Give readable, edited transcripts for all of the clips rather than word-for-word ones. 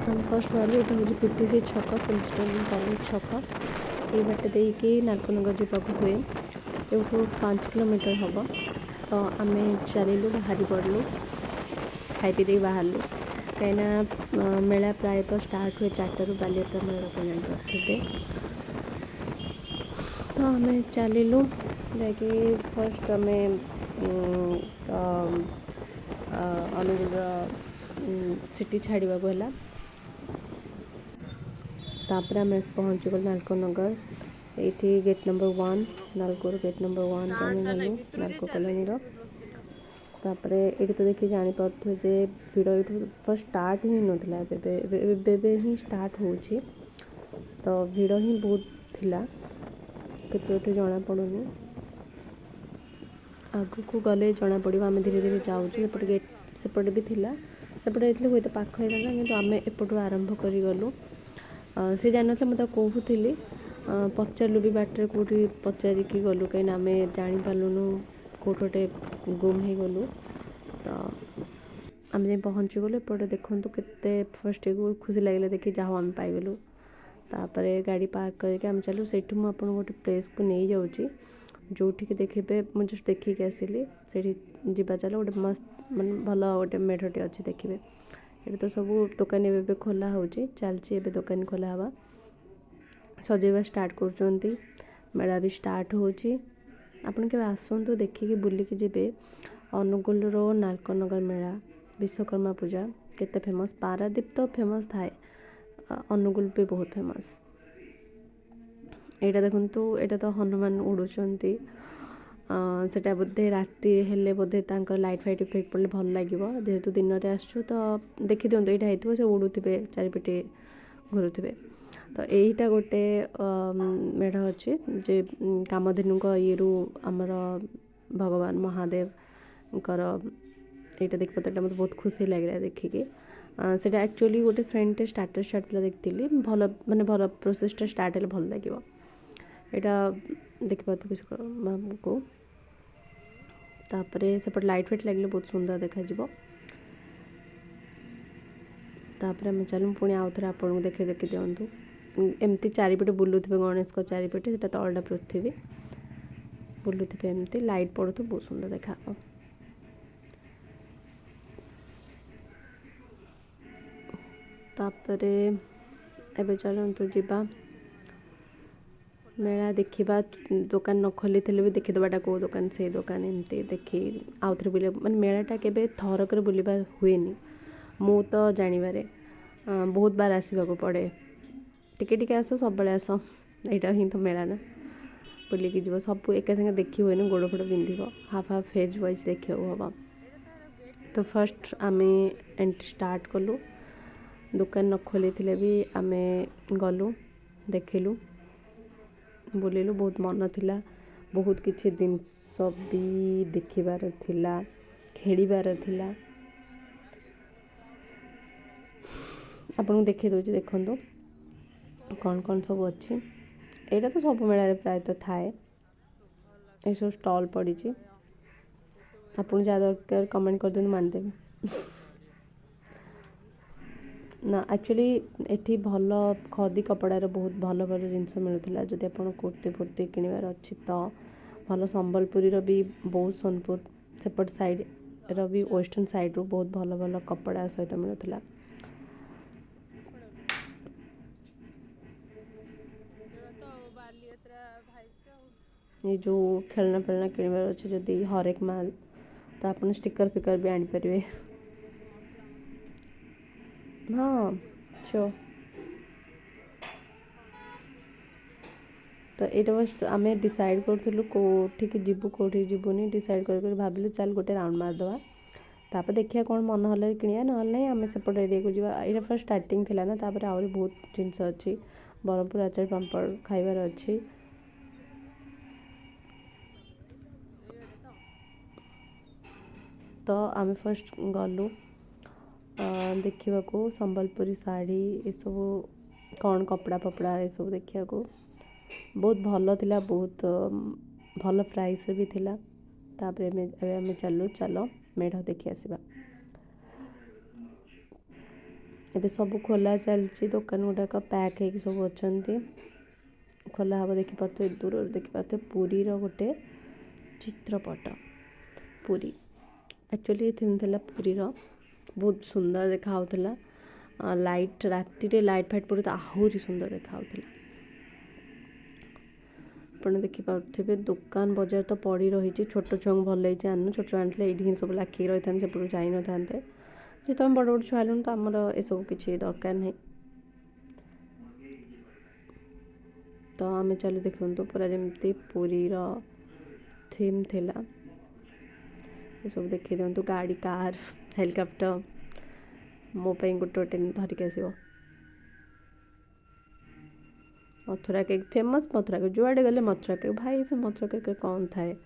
हम फर्स्ट वाले ये हूँ पीटीसी छक पुलिस ट्रेनिंग कॉलेज छक ये बाटे देकी नालकोनगर जावाक हुए एठू 5 किलोमीटर हम तो आम चलू बाहरी पड़लु खाई पी दे बाहरलु कहीं मेला प्रायतः स्टार्ट हुए 4 बालियात्रा मेला को जानते तो आम चलू जैकि फर्स्ट आम अनुगुल सिटी छाड़ा है तापर आम पहुँची गल नालकोनगर ये गेट नंबर 1 नालकोर गेट नंबर 1 को आम गलु नालको कॉलोनी तापर ये तो देखिए जापर जे भिड़ ये फर्स्ट स्टार्ट ही नाला ही स्टार्ट हो तो भिड़ ही बहुत थिला केत जना पड़ूनी आग को गले जना पड़ो आम धीरे धीरे जाऊँ गेट सेपटे भी थिला सेपटे हुए तो पाख होता कि आम एपटू आरंभ कर गलु सी जान मुझे कहूली पचारू भी बाटर कौटी पचारिकी गलु कहीं आम जापारूँ कौटे गुम हो गलु तो आम जा पहुँची गलु एपटे देखूँ केते फर्स्ट को खुशी लगे देखिए जहाँ आम पाईगलु तापर गाड़ी पार्क करके आम चलू से मुझे गोटे प्लेस को नहीं जाऊँगी जोठिक देखिए मुझे जस्ट देखिए आसली से जा चलो गोटे मस्त मैं भल गोटे मेढ़टे अच्छे देखिए ये तो सब दुकान ए खोला हो चलती दुकान खोला हवा सजेवा स्टार्ट कर मेला भी स्टार्ट होपन के आसतु देखिए बुलिकी जी अनुगुल नालकोनगर मेला विश्वकर्मा पूजा केते फेमस पारादीप तो फेमस थाए अनुगुल भी बहुत फेमस यहाँ देखु यहाँ तो हनुमान उड़ुंट सेटा बोधे राति हेले बोधे लाइट फाइट इफेक्ट पड़े भल लगे जेहेतु दिन में आसु तो देखी दिखाँ यहाँ हो उड़ुवे चारिपटे घुरुवे तो यहीटा गोटे मेढ़ अच्छे जे कामधेनु ये आमर भगवान महादेव यहाँ देखिए तो मत बहुत खुशी लगे देखिकी से एक्चुअली गोटे फ्रेंड स्टार्टर छाड़ी देखी भल माने भल प्रोसेसटा स्टार्ट है भल लगे यहाँ देखिए विश्वकर्मा को तापरे सेपट लाइट फाइट लगे बहुत सुंदर देखा तापर आम चलू पुणी आउ थे आपको देखिए दिंतु एमती चारिपटे बुलूवे गणेश को चारिपटे से तलटा पृथ्वी बुलूवे एमती लाइट पड़ू बहुत सुंदर देखा तापरे एबे चलतु जीवा मेला देखा दुकान न खोली भी देखीदेटा कौ दुकान से दुकान एमती देखी आउ थे बुले माने मेलाटा के थरक बुलवा हुए मु तो जानिबारे बहुत बार आसवाक पड़े टिके आस सब आस यहाँ ही तो मेला ना बुलिकी जीव सब एका संगे देखी हुए गोड़ फोड़ पिंध हाफ हाफ फेज वाइज देखा हम तो फर्स्ट आम एंट्री स्टार्ट कलु दुकान न खोली भी आम गलु देखिलु बुलिलु बहुत मन थिला बहुत किछि जिनस भी देखिबार थिला खेलिबार थिला आपन देखिए दूसरी देखो कौन कौन सब अच्छी यहाँ तो सब मेल प्रायतः थाए ये सब स्टॉल पड़ी आप जहाँ दरकार कमेंट कर दिन मानदेवी ना एक्चुअली एठी भल खदी कपड़ार बहुत भल भल जिनस मिलूला जदि आप कुर्ती फुर्ती किणवार अच्छी तो भल संबलपुरी भी बहुत सोनपुर सेपट साइड री वेस्टर्न साइड रू बहुत भल भल कपड़ा सहित मिलूला ये जो खेलना फेलना किणवार अच्छे जदि हरेक माल तो आप स्टिकर फिकर भी आनीपर हाँ श्योर तो ये बस आम डिसाइड करूँ कौटिक जीवु कौटि जीवनी डिसाइड कर भाविलु चल गोटे राउंड मारदे तापर देखिए कौन मन हल कि ना आम सेपट एरिया को जावा ये फर्स्ट स्टार्टिंग थिला ना तापर आहरी बहुत जिनस अच्छी बरहमपुर आचार पापड़ खाइबार अच्छी तो आम फर्स्ट गलु देखा संबलपुरी शाढ़ी ये सब कौन कपड़ा फपड़ा ये सब देखा बहुत भल थिला बहुत भल प्राइस भी थिला तापर आम चलु चलो मेढ़ देखी आसवा ଏବେ ସବୁ ଖୋଲା ଚାଲିଛି ଦୋକାନ ଗୁଡ଼ାକ ପ୍ୟାକ୍ ହେଇକି ସବୁ ଅଛନ୍ତି ଖୋଲା ହେବ ଦେଖିପାରୁଥିବେ ଦୂରରୁ ଦେଖିପାରୁଥିବେ ପୁରୀର ଗୋଟେ ଚିତ୍ରପଟ ପୁରୀ एक्चुअली थीम थिला पुरीर बहुत सुंदर देखा होता लाइट राति लाइट फाइट पड़े तो आहरी सुंदर देखा होता आप देखिपे दुकान बजार तो पड़ी रही छोट छुआ भल लगे आन छोट छुआ आने ये सब लाखी रही था से जाई न था जी तुम बड़ बड़ छुआ हेलुन तो आमर ये सब किसी दरकार नहीं तो आम चलो देखु पूरा जमी पुरीर थीम थिला ये सब देखी दिंतु गाड़ी कार हेलिकॉप्टर मोपाई गोटे गोटे धरिक आस Mathura cake famous Mathura cake जुआड़े गले मथुरा केक भाई से मथुरा केक कौन थाए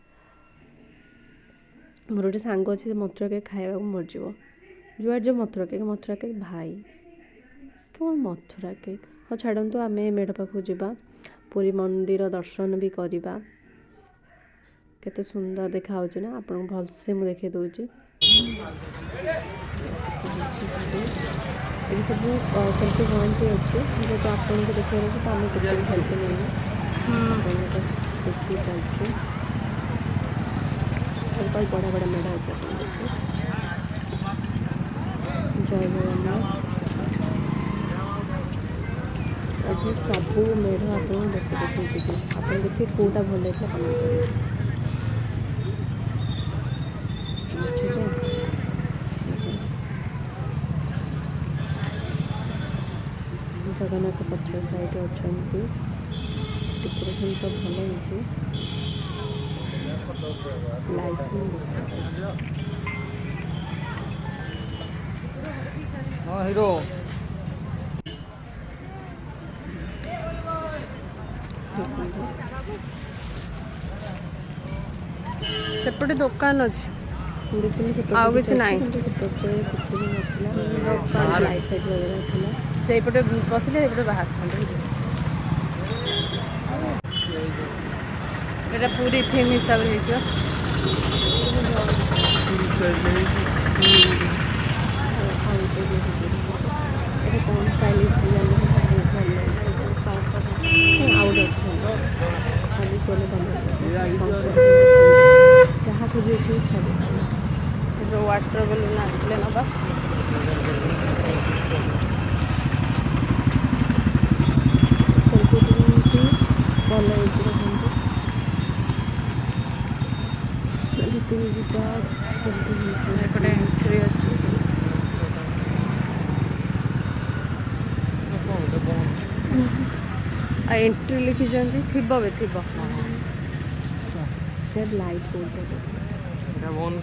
मोर गोटे सांग अच्छे मथुरा केक खाया मरजीव जुआड़े जो मथुरा केक भाई कौन मथुरा केक हाँ छाड़ू आम मेढ़ पाखु जा पुरी मंदिर दर्शन भी करवा केते सुंदर देखा ना आपको भलसे मुझे देखे दूची ये सब सेल्फी पॉइंट अच्छे जब आपको देखा तो आम केते सेल्फी नहीं देखी चलती बड़ा बड़ा मेढ़ अच्छे जय जगन्नाथ आज सबू मेढ़ आप देखिए आप देखिए कौटा भल लगे जगन्नाथ पक्ष साइड अच्छा डेकोरेशन तो भल लाइटिंग हिरो सेपटे दुकान अच्छे आउ किसी ना लाइट फाइट वगैरह था से बसले बाहर ये पूरी थीम हिसाब से कौन स्टाइलिश जहाँ खोजे सब वाटर बेलून आसले नवा भल एपटे एंट्री अच्छी एंट्री लिखिं थी लाइट बंद कर भगवान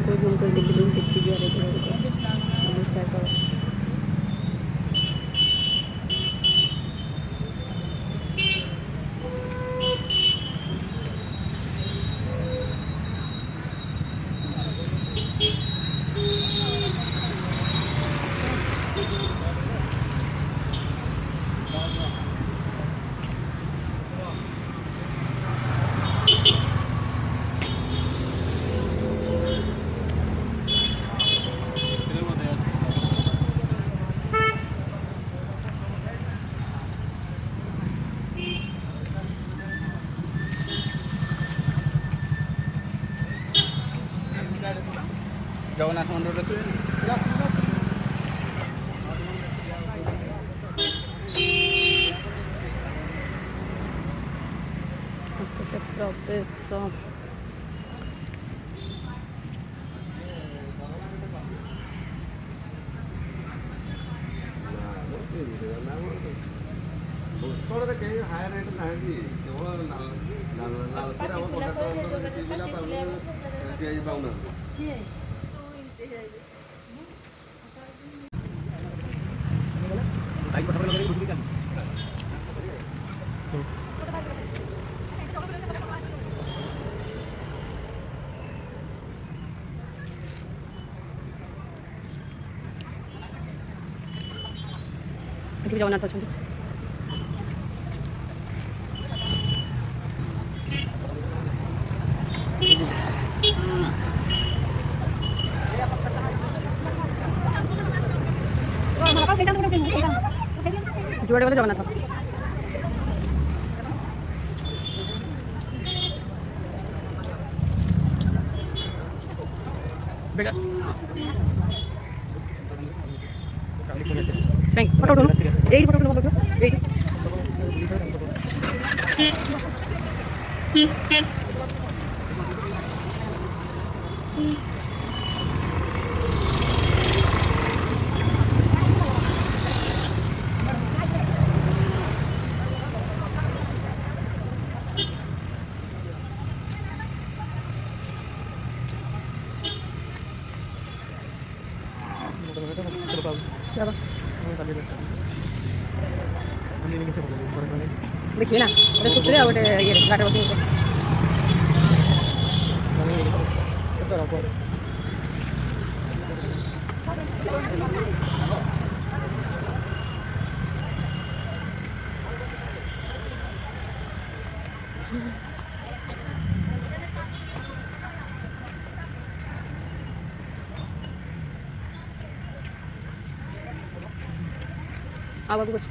को जूम कर देखी नमस्कार करो जगन्नाथ मंदिर प्रवेश हायर रेट ना केवल ଏଠି ଜଗନ୍ନାଥ ଅଛନ୍ତି। ଯୁଆଡ଼େ ଗଲେ ଜଗନ୍ନାଥ। ଫଟୋ ଉଠୁନୁ ଏଇଠି ଫଟୋ ଉଠୁନୁ ଏଇଠି चलो देखिए ना गोटे स्कुटी गोटे ये गाड़ी बस अब कुछ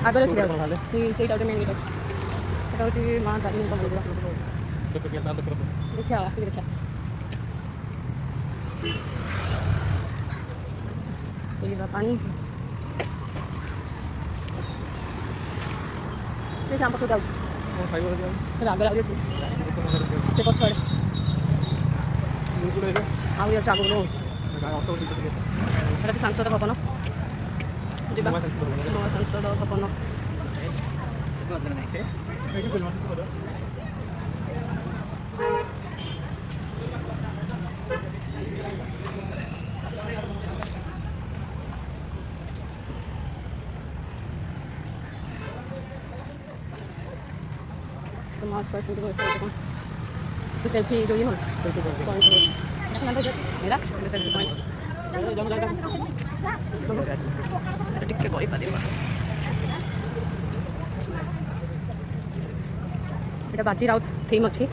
आगे से मेन गेट अच्छे माँ तारी देखा आसिक देखा पानी शाम पाखु जाऊँ आगे आगे अच्छे से पछड़े आगे अच्छे आगू এটা সাংসদ ভবন ଯିବା ନୂଆ ସଂସଦ ଭବନ समाज पर तो सेल्फी जो ये हो पॉइंट मेरा सेल्फी पॉइंट ଟିକେ କରିପାରିବା ଏଇଟା ବାଜି ରାଉତ ଥିମ୍ ଅଛି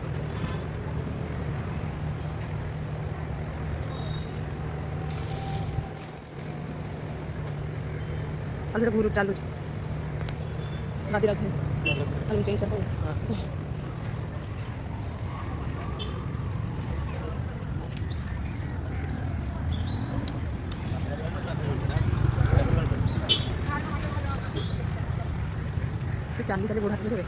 ଆଉ ସେଟା ଘୁରୁ ଚାଲୁଛି ବାଜି ରାଉତ ଥିମ୍ ଚେଞ୍ଜ ହେବ चाली चाली बुढ़ा देवे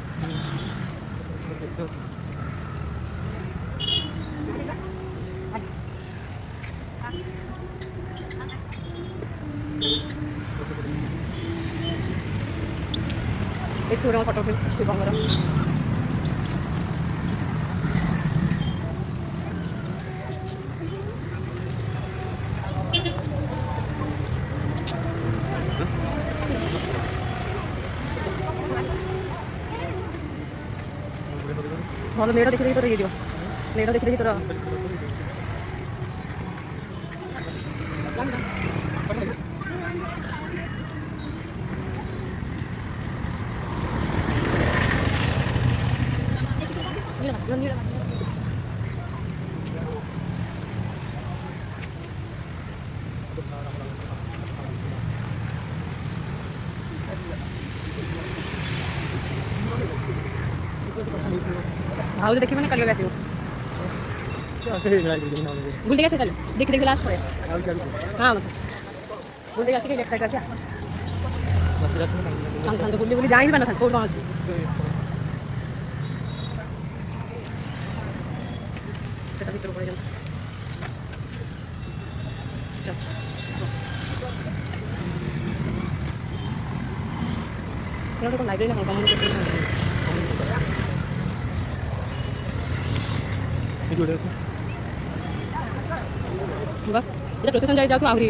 एक थोड़ा फोटो खींच हमारा ଭଲ ନେଡ଼ ଦେଖି ଦେଖି ତୋର ହେଇଯିବ ନେଡ଼ ଦେଖି ଦେଖି ତୋର भाव देखिए मैंने कल वैसे बुल देखा चल देख देख लास्ट पर हाँ मतलब बुल देखा लेफ्ट साइड से हम तो बुल्ली बुल्ली जाई बना था कोड कौन अछि सेटा भीतर पड़े जाओ चल तो लाइब्रेरी ना कम এটা প্রসেসন যাই যাও তো আহরি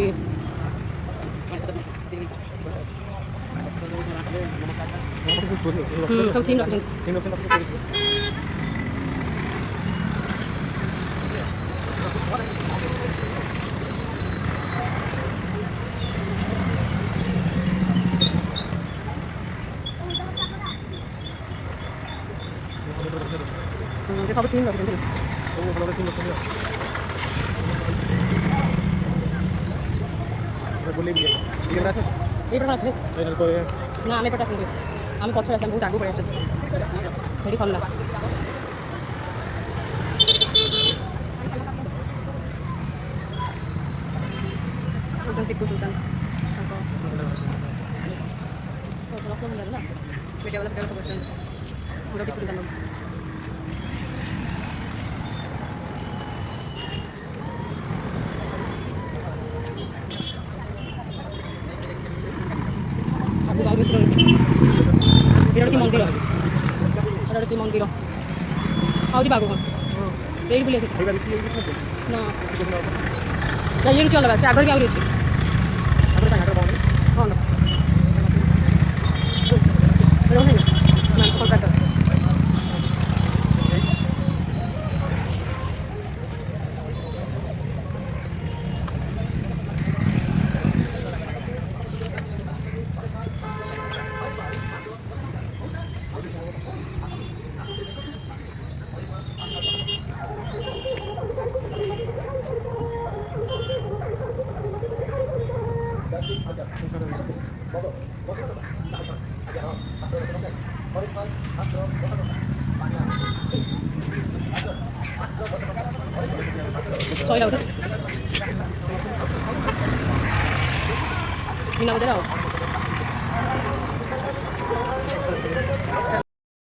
ସବୁ ଥିମ୍ ରଖିଛନ୍ତି। ସେ ସବୁ ଥିମ୍ ରଖିଛନ୍ତି। ଏଇପଟେ କ'ଣ ଆସିଲେ? ନା ଆମେ ଏପଟେ ଆସିଲୁ। ଆମେ ପଛରେ ଆସିଲା ବହୁତ ଆଗକୁ ପଳେଇ ଆସିଛୁ। ସେଠି ସରିଲା। ଟିପୁ ସୁଲତାନ ତାଙ୍କ ଲକ୍ଷ୍ମୀ ନା ମିଡ଼ିଆ ବାଲା ସବୁ ଅଛନ୍ତି। ଟିପୁ ସୁଲତାନ ଏଇଟା କି ମନ୍ଦିର, ଏଇଟା କି ମନ୍ଦିର ଆହୁରି ବାଗ କ'ଣ ଏଇଠି ବୁଲି ଆସିଛୁ ନା ଇଏ ରୁଚି ଅଲଗା ସେ ଆଗରେ ବି ଆହୁରି ଅଛି। କଣ୍ଟ୍ରାକ୍ଟର ସଇଲା ବୋଧେ ମିନା ବଜାର ଆଉ